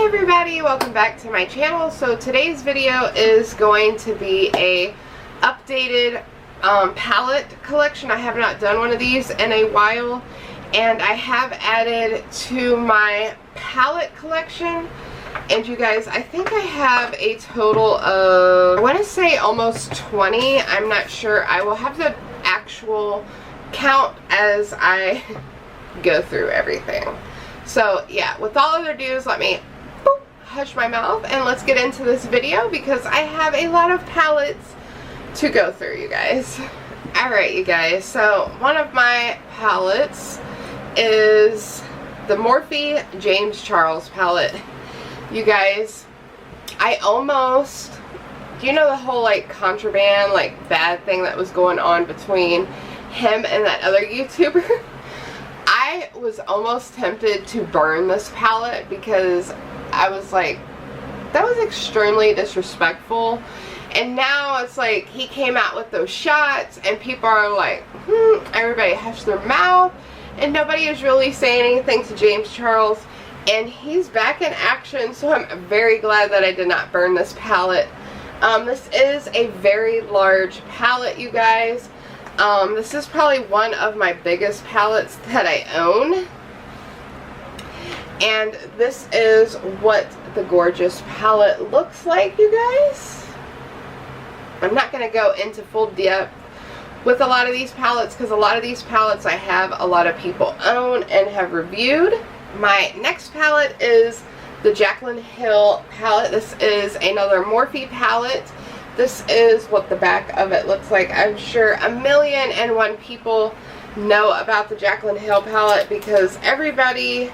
everybody, welcome back to my channel. So today's video is going to be a updated palette collection. I have not done one of these in a while, and I have added to my palette collection. And you guys, I think I have a total of, I want to say almost 20. I'm not sure. I will have the actual count as I go through everything. So yeah, with all other ado, let me hush my mouth and let's get into this video because I have a lot of palettes to go through, you guys. Alright, you guys, so one of my palettes is the Morphe James Charles palette. You guys, I almost, do you know the whole like contraband, like bad thing that was going on between him and that other YouTuber? I was almost tempted to burn this palette because I was like, that was extremely disrespectful. And now it's like he came out with those shots and people are like, everybody hush their mouth, and nobody is really saying anything to James Charles, and he's back in action. So I'm very glad that I did not burn this palette. This is a very large palette, you guys. This is probably one of my biggest palettes that I own. And this is what the gorgeous palette looks like, you guys. I'm not going to go into full depth with a lot of these palettes because a lot of these palettes I have a lot of people own and have reviewed. My next palette is the Jaclyn Hill palette. This is another Morphe palette. This is what the back of it looks like. I'm sure 1,000,001 people know about the Jaclyn Hill palette because everybody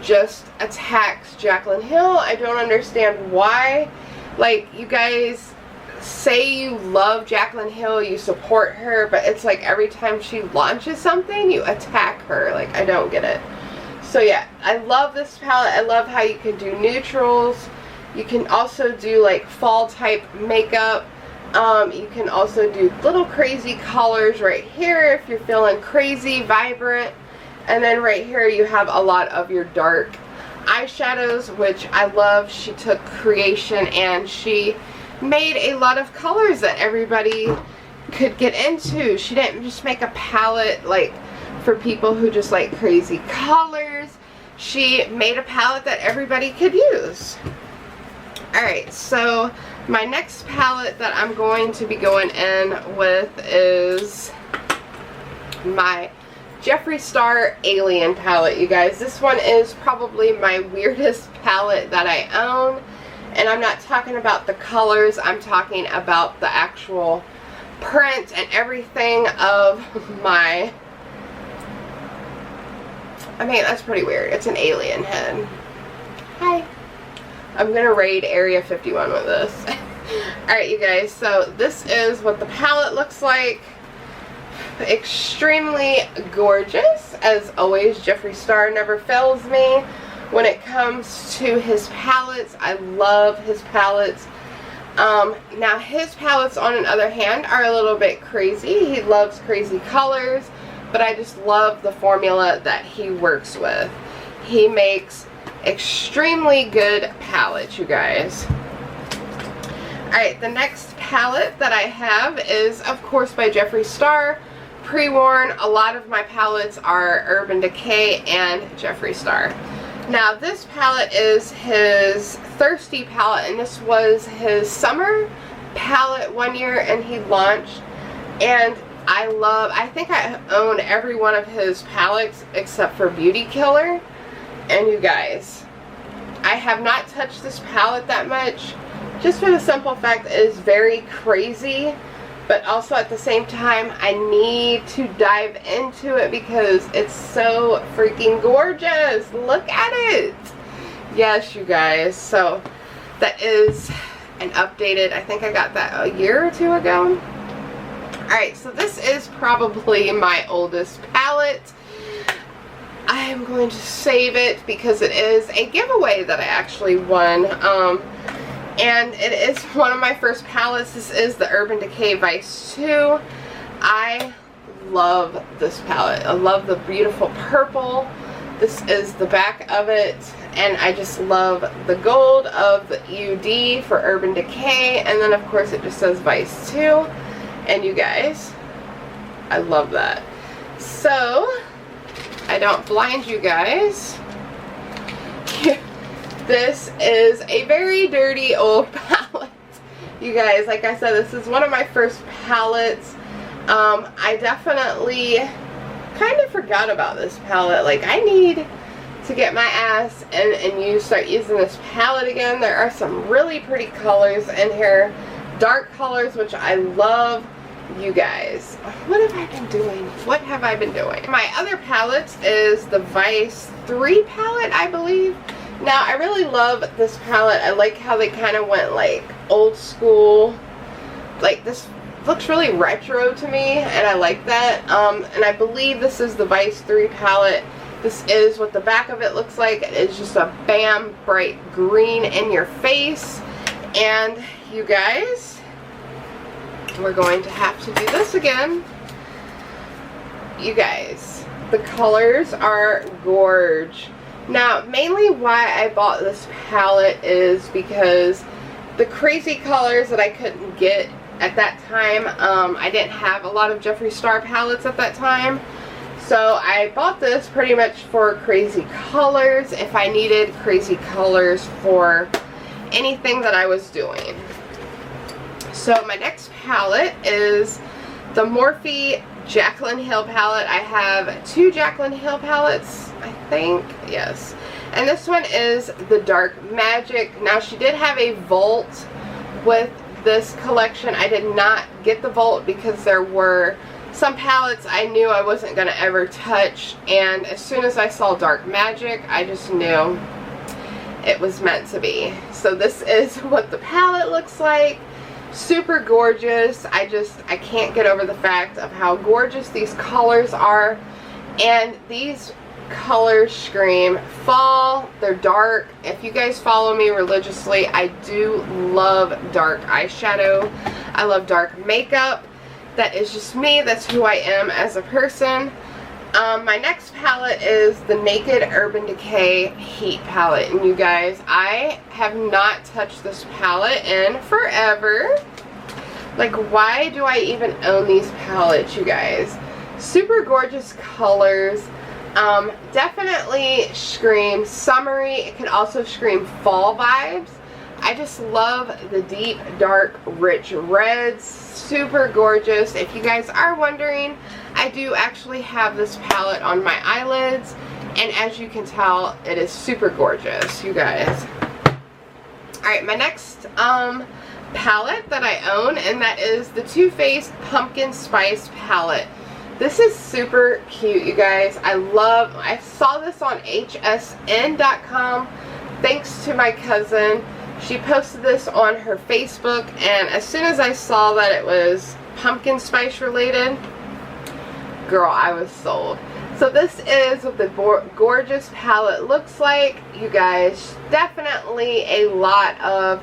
just attacks Jaclyn Hill. I don't understand why. Like, you guys say you love Jaclyn Hill, you support her, but it's like every time she launches something, you attack her. Like, I don't get it. So yeah, I love this palette. I love how you can do neutrals. You can also do like fall type makeup. You can also do little crazy colors right here if you're feeling crazy, vibrant. And then right here you have a lot of your dark eyeshadows, which I love. She took creation and she made a lot of colors that everybody could get into. She didn't just make a palette like for people who just like crazy colors. She made a palette that everybody could use. Alright, so my next palette that I'm going to be going in with is my Jeffree Star Alien palette, you guys. This one is probably my weirdest palette that I own. And I'm not talking about the colors, I'm talking about the actual print and everything of my... I mean, that's pretty weird. It's an alien head. Hi. I'm going to raid Area 51 with this. Alright, you guys, so this is what the palette looks like. Extremely gorgeous. As always, Jeffree Star never fails me when it comes to his palettes. I love his palettes. Now his palettes, on the other hand, are a little bit crazy. He loves crazy colors, but I just love the formula that he works with. He makes extremely good palettes, you guys. Alright, the next palette that I have is, of course, by Jeffree Star. Pre-warn, a lot of my palettes are Urban Decay and Jeffree Star. Now, this palette is his Thirsty palette, and this was his summer palette one year, and he launched. And I think I own every one of his palettes except for Beauty Killer. And you guys, I have not touched this palette that much, just for the simple fact it is very crazy, but also at the same time I need to dive into it because it's so freaking gorgeous. Look at it. Yes, you guys, so that is an updated, I think I got that a year or two ago. Alright, so this is probably my oldest palette. I am going to save it because it is a giveaway that I actually won. And it is one of my first palettes. This is the Urban Decay Vice 2. I love this palette. I love the beautiful purple This is the back of it, and I just love the gold of the UD for Urban Decay, and then of course it just says Vice too. And you guys, I love that. So, I don't blind you guys. This is a very dirty old palette. You guys, like I said, this is one of my first palettes. I definitely kind of forgot about this palette. Like, I need to get my ass and start using this palette again. There are some really pretty colors in here. Dark colors, which I love. You guys, what have I been doing? What have I been doing? My other palette is the Vice 3 palette, I believe. Now, I really love this palette. I like how they kind of went like old school. Like, this looks really retro to me, and I like that. And I believe this is the Vice 3 palette. This is what the back of it looks like. It's just a bam bright green in your face. And you guys, we're going to have to do this again. You guys, the colors are gorge. Now, mainly why I bought this palette is because the crazy colors that I couldn't get at that time, I didn't have a lot of Jeffree Star palettes at that time. So I bought this pretty much for crazy colors, if I needed crazy colors for anything that I was doing. So my next palette is the Morphe Jaclyn Hill palette. I have 2 Jaclyn Hill palettes, I think, yes. And this one is the Dark Magic. Now, she did have a vault with this collection. I did not get the vault because there were some palettes I knew I wasn't going to ever touch, and as soon as I saw Dark Magic, I just knew it was meant to be. So this is what the palette looks like. Super gorgeous. I can't get over the fact of how gorgeous these colors are, and these colors scream fall. They're dark. If you guys follow me religiously, I do love dark eyeshadow. I love dark makeup. That is just me. That's who I am as a person. My next palette is the Naked Urban Decay Heat palette, and you guys, I have not touched this palette in forever. Like, why do I even own these palettes, you guys? Super gorgeous colors. Definitely scream summery. It can also scream fall vibes. I just love the deep, dark, rich reds. Super gorgeous. If you guys are wondering, I do actually have this palette on my eyelids, and as you can tell, it is super gorgeous, you guys. Alright, my next palette that I own, and that is the Too Faced Pumpkin Spice palette. This is super cute, you guys. I saw this on hsn.com thanks to my cousin. She posted this on her Facebook, and as soon as I saw that it was pumpkin spice related, girl, I was sold. So this is what the gorgeous palette looks like, you guys. Definitely a lot of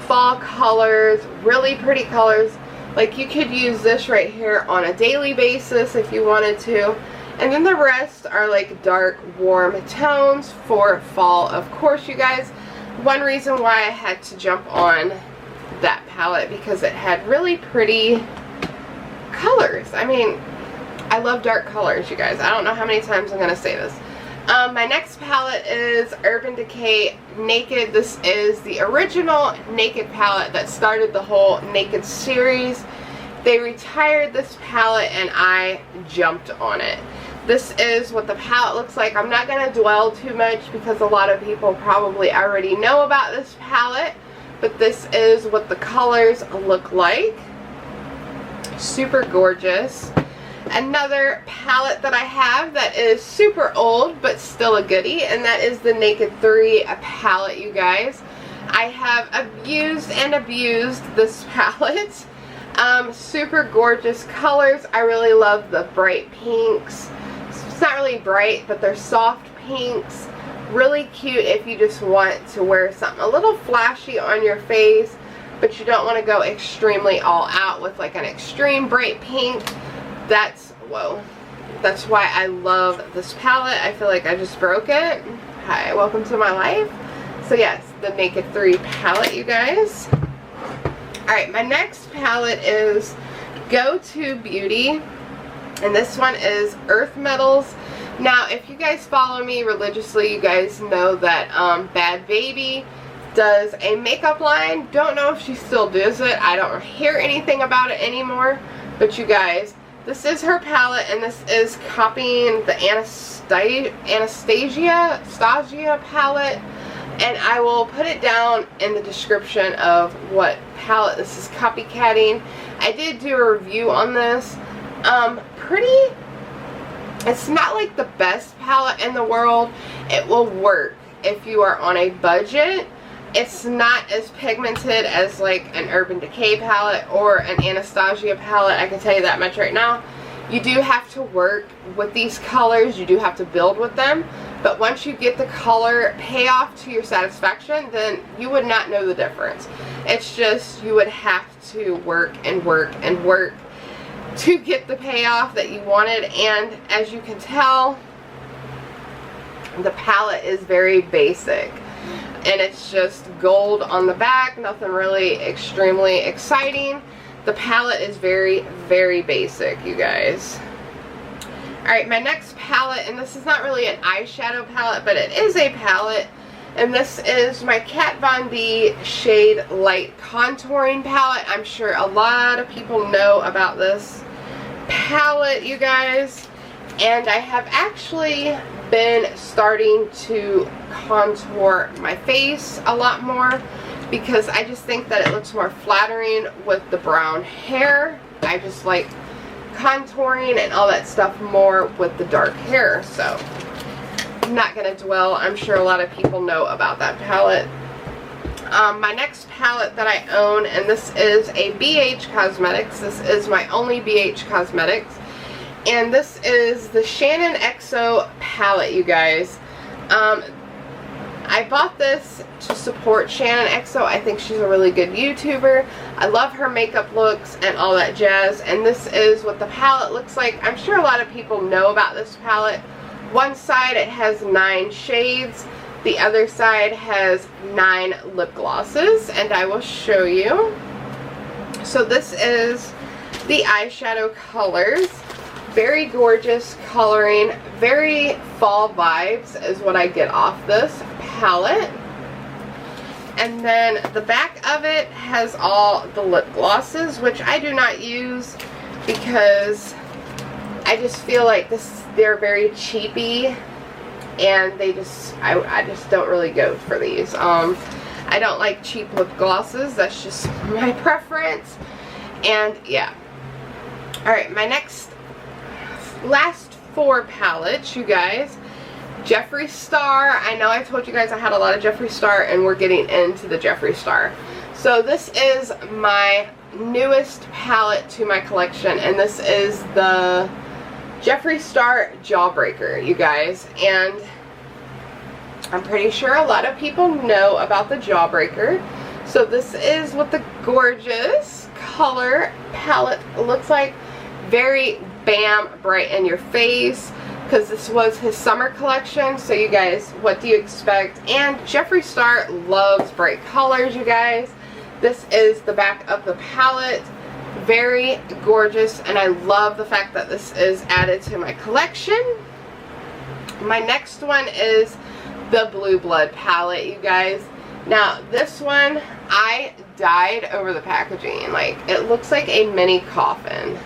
fall colors, really pretty colors. Like, you could use this right here on a daily basis if you wanted to. And then the rest are like dark, warm tones for fall, of course, you guys. One reason why I had to jump on that palette, because it had really pretty colors. I mean, I love dark colors, you guys. I don't know how many times I'm going to say this. My next palette is Urban Decay Naked. This is the original Naked palette that started the whole Naked series. They retired this palette and I jumped on it. This is what the palette looks like. I'm not going to dwell too much because a lot of people probably already know about this palette, but this is what the colors look like. Super gorgeous. Another palette that I have that is super old but still a goodie, and that is the Naked 3 palette, you guys. I have abused this palette. Super gorgeous colors. I really love the bright pinks. It's not really bright, but they're soft pinks. Really cute if you just want to wear something a little flashy on your face, but you don't want to go extremely all out with like an extreme bright pink. That's, whoa, That's why I love this palette. I feel like I just broke it. Hi, welcome to my life. So yes, the Naked 3 palette, you guys. Alright, my next palette is Go To Beauty. And this one is Earth Metals. Now, if you guys follow me religiously, you guys know that Bad Baby does a makeup line. Don't know if she still does it. I don't hear anything about it anymore. But you guys, this is her palette, and this is copying the Anastasia palette. And I will put it down in the description of what palette this is copycatting. I did do a review on this. It's not like the best palette in the world. It will work if you are on a budget. It's not as pigmented as like an Urban Decay palette or an Anastasia palette. I can tell you that much right now. You do have to work with these colors. You do have to build with them. But once you get the color payoff to your satisfaction, then you would not know the difference. It's just you would have to work and work and work to get the payoff that you wanted. And as you can tell, the palette is very basic. And it's just gold on the back, nothing really extremely exciting. The palette is very, very basic, you guys. Alright, my next palette, and this is not really an eyeshadow palette, but it is a palette. And this is my Kat Von D Shade Light Contouring Palette. I'm sure a lot of people know about this palette, you guys. And I have actually been starting to contour my face a lot more because I just think that it looks more flattering with the brown hair. I just like contouring and all that stuff more with the dark hair. So I'm not going to dwell. I'm sure a lot of people know about that palette. My next palette that I own, and this is a BH Cosmetics. This is my only BH Cosmetics. And this is the Shannon XO palette, you guys. I bought this to support Shannon XO. I think she's a really good YouTuber. I love her makeup looks and all that jazz. And this is what the palette looks like. I'm sure a lot of people know about this palette. One side it has 9 shades. The other side has 9 lip glosses. And I will show you. So this is the eyeshadow colors. Very gorgeous coloring, very fall vibes is what I get off this palette. And then the back of it has all the lip glosses, which I do not use because I just feel like they're very cheapy, and I just don't really go for these. I don't like cheap lip glosses. That's just my preference. And yeah. Alright, my last 4 palettes, you guys. Jeffree Star. I know I told you guys I had a lot of Jeffree Star, and we're getting into the Jeffree Star. So this is my newest palette to my collection, and this is the Jeffree Star Jawbreaker, you guys. And I'm pretty sure a lot of people know about the Jawbreaker. So this is what the gorgeous color palette looks like. Very bam, bright in your face, because this was his summer collection. So you guys, what do you expect? And Jeffree Star loves bright colors, you guys. This is the back of the palette. Very gorgeous, and I love the fact that this is added to my collection. My next one is the Blue Blood palette, you guys. Now this one, I died over the packaging. Like, it looks like a mini coffin.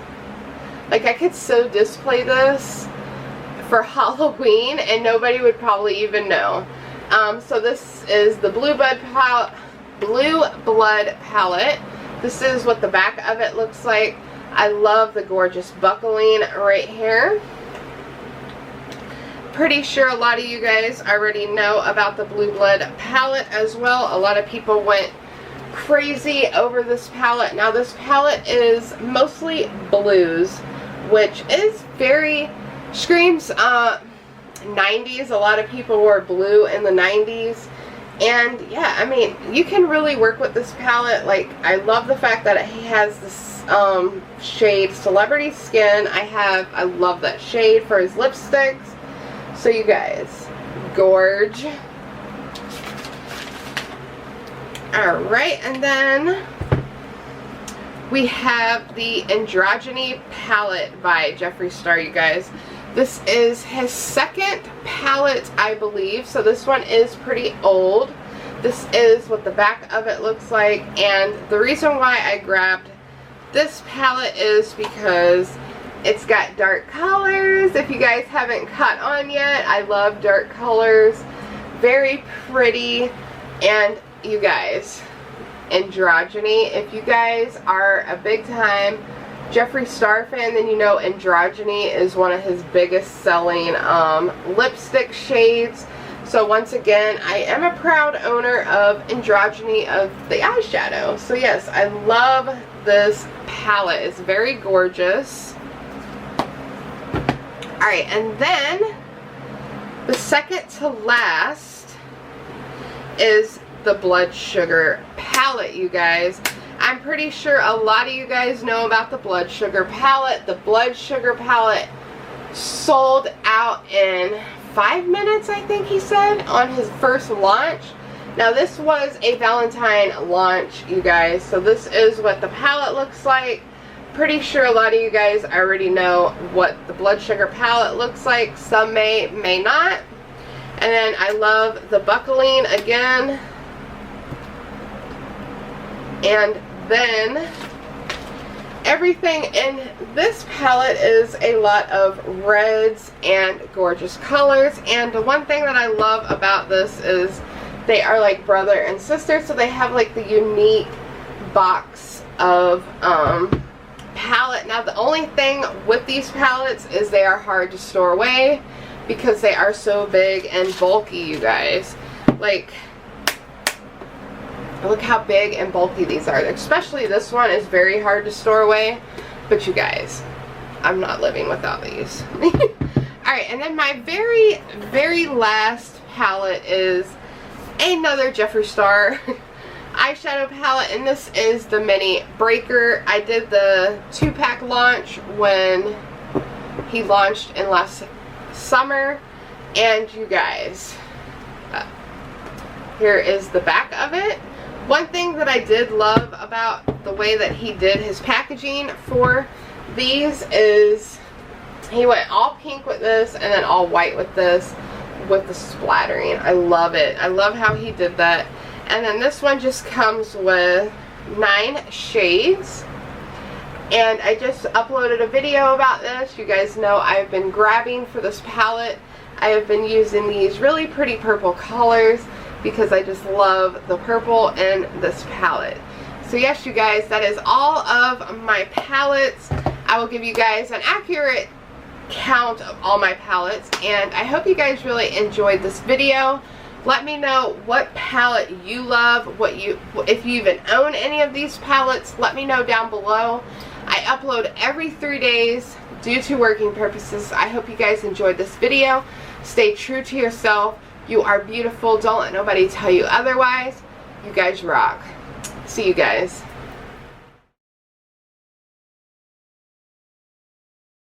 Like, I could so display this for Halloween and nobody would probably even know. So this is the Blue Blood palette. This is what the back of it looks like. I love the gorgeous buckling right here. Pretty sure a lot of you guys already know about the Blue Blood palette as well. A lot of people went crazy over this palette. Now this palette is mostly blues, which is very, screams 90s. A lot of people wore blue in the 90s. And yeah, I mean, you can really work with this palette. Like, I love the fact that it has this shade Celebrity Skin. I love that shade for his lipsticks. So you guys, gorge. Alright, and then we have the Androgyny palette by Jeffree Star, you guys. This is his second palette, I believe, so this one is pretty old. This is what the back of it looks like, and the reason why I grabbed this palette is because it's got dark colors. If you guys haven't caught on yet, I love dark colors. Very pretty. And you guys, Androgyny, if you guys are a big time Jeffree Star fan, then you know Androgyny is one of his biggest selling lipstick shades. So once again, I am a proud owner of Androgyny of the eyeshadow. So yes, I love this palette. It's very gorgeous. Alright, and then the second to last is the Blood Sugar palette, you guys. I'm pretty sure a lot of you guys know about the Blood Sugar palette. The Blood Sugar palette sold out in 5 minutes, I think he said, on his first launch. Now this was a Valentine launch, you guys, so this is what the palette looks like. Pretty sure a lot of you guys already know what the Blood Sugar palette looks like. Some may not. And then I love the buckling again. And then everything in this palette is a lot of reds and gorgeous colors. And the one thing that I love about this is they are like brother and sister, so they have like the unique box of palette. Now the only thing with these palettes is they are hard to store away because they are so big and bulky, you guys. Like, look how big and bulky these are. Especially this one is very hard to store away. But you guys, I'm not living without these. Alright, and then my very, very last palette is another Jeffree Star eyeshadow palette. And this is the Mini Breaker. I did the 2-pack launch when he launched in last summer. And you guys, here is the back of it. One thing that I did love about the way that he did his packaging for these is he went all pink with this and then all white with this, with the splattering. I love it. I love how he did that. And then this one just comes with 9 shades. And I just uploaded a video about this. You guys know I've been grabbing for this palette. I have been using these really pretty purple colors because I just love the purple in this palette. So yes, you guys, that is all of my palettes. I will give you guys an accurate count of all my palettes, and I hope you guys really enjoyed this video. Let me know what palette you love, if you even own any of these palettes. Let me know down below. I upload every 3 days due to working purposes. I hope you guys enjoyed this video. Stay true to yourself. You are beautiful. Don't let nobody tell you otherwise. You guys rock. See you guys.